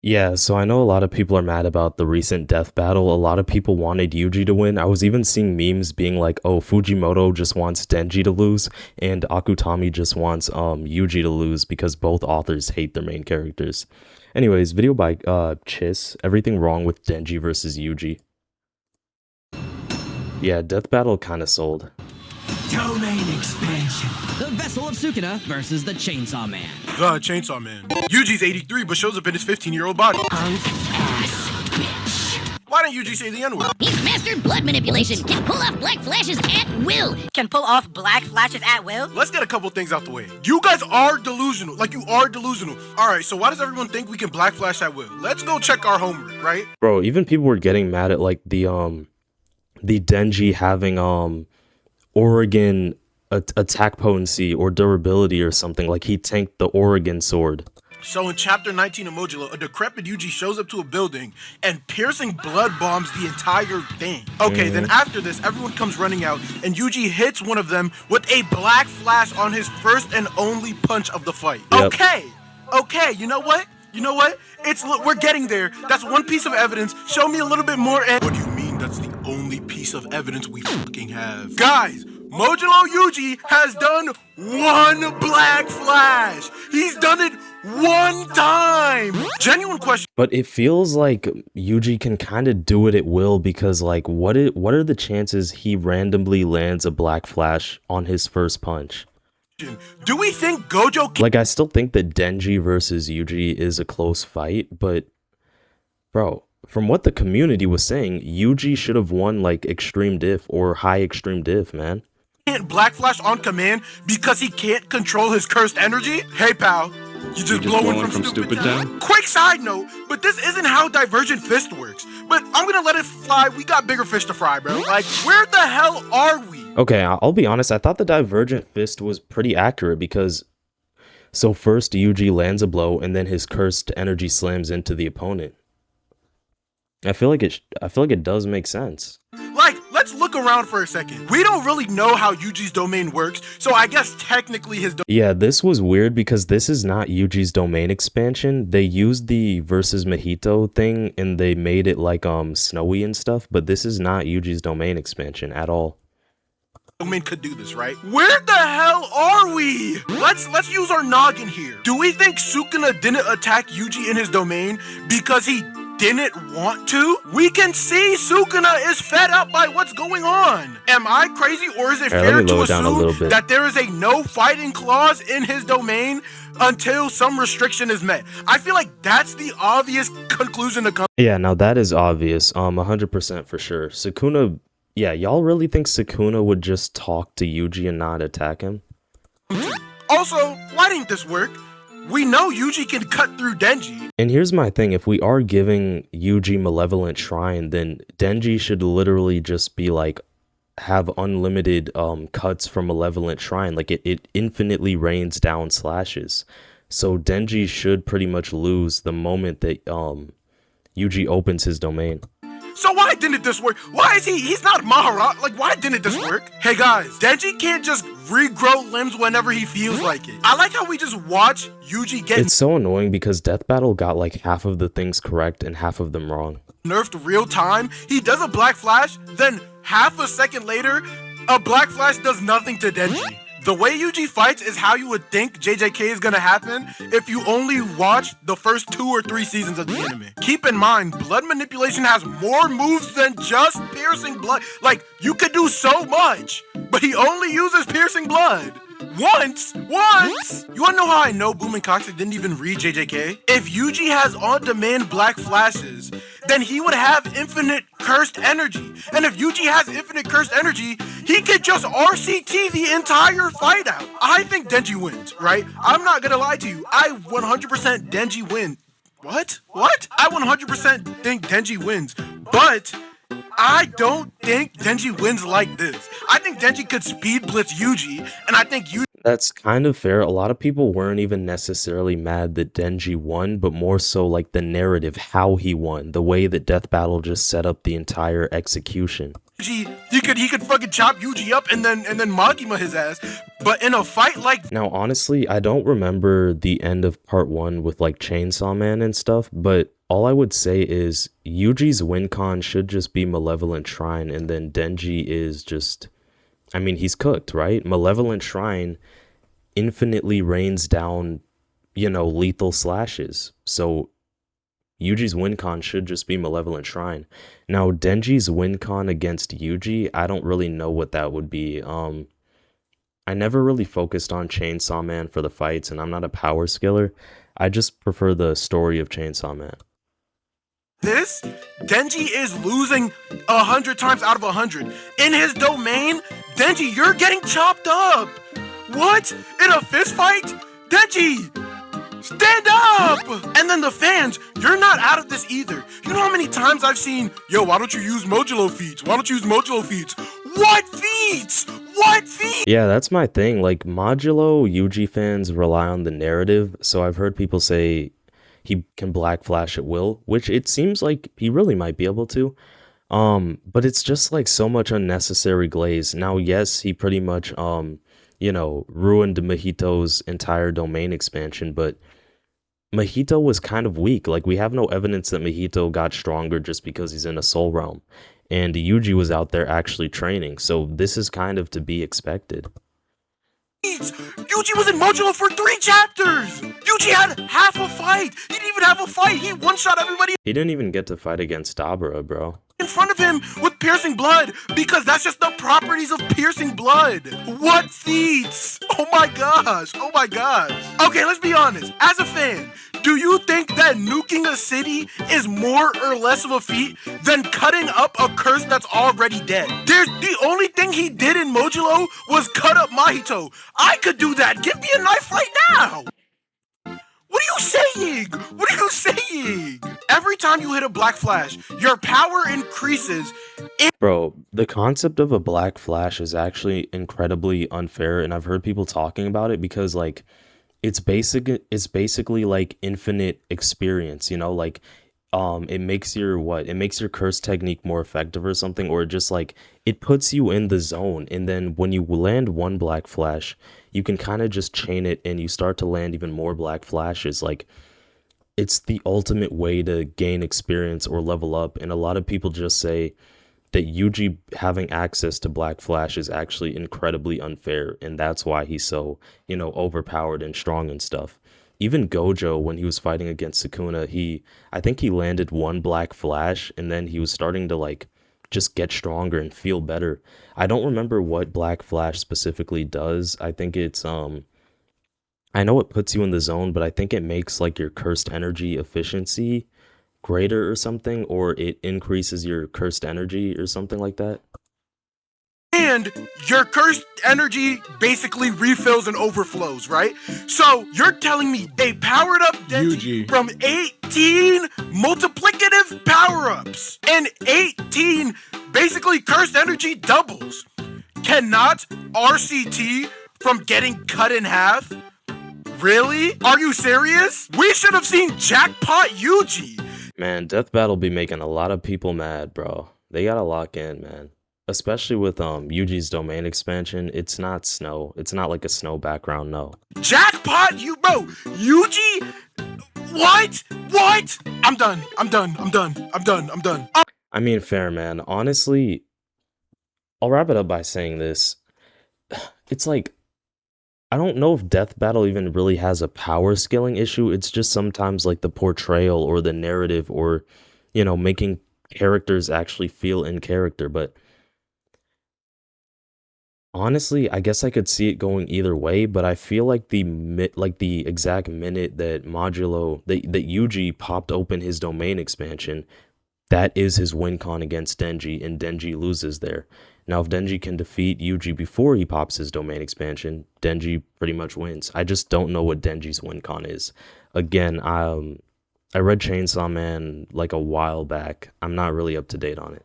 Yeah, so I know a lot of people are mad about the recent death battle. A lot of people wanted Yuji to win. I was even seeing memes being like, "Oh, Fujimoto just wants Denji to lose, and Akutami just wants Yuji to lose because both authors hate their main characters." Anyways, video by Chiss. Everything wrong with Denji versus Yuji. Yeah, death battle kind of sold. Domain expansion. The Vessel of Sukuna versus the Chainsaw Man. The Chainsaw Man. Yuji's 83 but shows up in his 15-year-old body. Ass bitch. Why didn't Yuji say the N-word? He's mastered blood manipulation, can pull off black flashes at will. Can pull off black flashes at will? Let's get a couple things out the way. You guys are delusional. Like, you are delusional. Alright, so why does everyone think we can black flash at will? Let's go check our homework, right? Bro, even people were getting mad at like the Denji having Oregon attack potency or durability or something. Like he tanked the Oregon sword. So in chapter 19 of Modulo, a decrepit Yuji shows up to a building and piercing blood bombs the entire thing. Okay, then after this, everyone comes running out and Yuji hits one of them with a black flash on his first and only punch of the fight. Yep. Okay, you know what? We're getting there. That's one piece of evidence. Show me a little bit more. And what do you mean that's the only piece of evidence we fucking have? Guys, Modulo Yuji has done one black flash. He's done it one time. Genuine question. But it feels like Yuji can kind of do it at will because like what are the chances he randomly lands a black flash on his first punch? Do we think Gojo Like I still think that Denji versus Yuji is a close fight, but bro, from what the community was saying, Yuji should have won like extreme diff or high extreme diff, man. can't black flash on command because he can't control his cursed energy? Hey pal, you just blowing from stupid down? Quick side note, but this isn't how Divergent Fist works. But I'm gonna let it fly. We got bigger fish to fry, bro. Like, where the hell are we? Okay, I'll be honest. I thought the Divergent Fist was pretty accurate because so first Yuji lands a blow and then his cursed energy slams into the opponent. I feel like it does make sense. Like, let's look around for a second. We don't really know how Yuji's domain works, so I guess technically his Yeah, this was weird because this is not Yuji's domain expansion. They used the versus Mojito thing and they made it like snowy and stuff, but this is not Yuji's domain expansion at all. domain could do this, right? Where the hell are we? Let's use our noggin here. Do we think Sukuna didn't attack Yuji in his domain because he didn't want to? We can see Sukuna is fed up by what's going on. Am I crazy, or is it fair to assume that there is a no fighting clause in his domain until some restriction is met? I feel like that's the obvious conclusion to come. Yeah, now that is obvious. 100% for sure. Sukuna, yeah, y'all really think Sukuna would just talk to Yuji and not attack him? Also, why didn't this work? We know Yuji can cut through Denji. And here's my thing, if we are giving Yuji Malevolent Shrine, then Denji should literally just be like, have unlimited cuts from Malevolent Shrine. Like it infinitely rains down slashes. So Denji should pretty much lose the moment that Yuji opens his domain. So why didn't this work? Why is he's not Mahara? Like, why didn't this work? Hey guys, Denji can't just regrow limbs whenever he feels like it. I like how we just watch Yuji get It's so annoying because Death Battle got like half of the things correct and half of them wrong. nerfed real time. He does a black flash, then half a second later, a black flash does nothing to Denji. The way Yuji fights is how you would think JJK is gonna happen if you only watch the first 2 or 3 seasons of the anime. Keep in mind, blood manipulation has more moves than just piercing blood. Like, you could do so much, but he only uses piercing blood. Once! You wanna know how I know Boom and Coxie didn't even read JJK? If Yuji has on-demand black flashes, then he would have infinite cursed energy. And if Yuji has infinite cursed energy, he could just RCT the entire fight out. I think Denji wins, right? I'm not gonna lie to you. I 100% Denji win. What? I 100% think Denji wins, but I don't think Denji wins like this. I think Denji could speed blitz Yuji, and I think Yuji... That's kind of fair. A lot of people weren't even necessarily mad that Denji won, but more so like the narrative, how he won, the way that Death Battle just set up the entire execution. he could fucking chop Yuji up and then Magima his ass. But in a fight like Now, honestly, I don't remember the end of part 1 with like Chainsaw Man and stuff, but all I would say is Yuji's win con should just be Malevolent Shrine, and then Denji is just, I mean, he's cooked, right? Malevolent Shrine infinitely rains down, lethal slashes. So Yuji's win con should just be Malevolent Shrine. Now, Denji's win con against Yuji, I don't really know what that would be. I never really focused on Chainsaw Man for the fights, and I'm not a power skiller. I just prefer the story of Chainsaw Man. this, Denji is losing 100 times out of 100. In his domain, Denji, you're getting chopped up. What? In a fist fight? Denji, stand up! And then the fans, you're not out of this either. You know how many times I've seen, yo, why don't you use Modulo feats? Why don't you use Modulo feats? What feats? What feats? Yeah, that's my thing. Like, Modulo Yuji fans rely on the narrative, so I've heard people say he can Black Flash at will, which it seems like he really might be able to. But it's just like so much unnecessary glaze. Now, yes, he pretty much, ruined Mahito's entire domain expansion, but Mahito was kind of weak. Like, we have no evidence that Mahito got stronger just because he's in a soul realm. And Yuji was out there actually training, so this is kind of to be expected. Yuji was in Modulo for 3 chapters! Yuji had half a fight! He didn't even have a fight! He one-shot everybody He didn't even get to fight against Dabura, bro. in front of him with piercing blood, because that's just the properties of piercing blood. What feats? Oh my gosh, oh my gosh. Okay, let's be honest. As a fan, do you think that nuking a city is more or less of a feat than cutting up a curse that's already dead? The only thing he did in Modulo was cut up Mahito. I could do that. Give me a knife right now. What are you saying? What are you saying? Every time you hit a Black Flash, your power increases. Bro, the concept of a Black Flash is actually incredibly unfair, and I've heard people talking about it because, like, it's basically like infinite experience, like, it makes your curse technique more effective or something, or just like it puts you in the zone, and then when you land one Black Flash, you can kind of just chain it and you start to land even more Black Flashes. Like, it's the ultimate way to gain experience or level up, and a lot of people just say that Yuji having access to Black Flash is actually incredibly unfair, and that's why he's so, overpowered and strong and stuff. Even Gojo, when he was fighting against Sukuna, I think he landed one Black Flash, and then he was starting to, like, just get stronger and feel better. I don't remember what Black Flash specifically does. I think it's, I know it puts you in the zone, but I think it makes, like, your cursed energy efficiency greater or something, or it increases your cursed energy or something like that. And your cursed energy basically refills and overflows, right? So you're telling me they powered up Denji from 18 multiplicative power-ups, and 18 basically cursed energy doubles cannot RCT from getting cut in half? Really? Are you serious? We should have seen Jackpot Yuji! Man, Death Battle be making a lot of people mad, bro. They gotta lock in, man. Especially with Yuji's domain expansion, it's not snow. It's not like a snow background, no. Jackpot, bro, Yuji? What? I'm done. I mean, fair, man. Honestly, I'll wrap it up by saying this. It's like, I don't know if Death Battle even really has a power scaling issue. It's just sometimes like the portrayal or the narrative or, making characters actually feel in character. But honestly, I guess I could see it going either way, but I feel like the exact minute that that Yuji popped open his domain expansion, that is his win con against Denji, and Denji loses there. Now, if Denji can defeat Yuji before he pops his domain expansion, Denji pretty much wins. I just don't know what Denji's win con is. Again, I read Chainsaw Man like a while back. I'm not really up to date on it.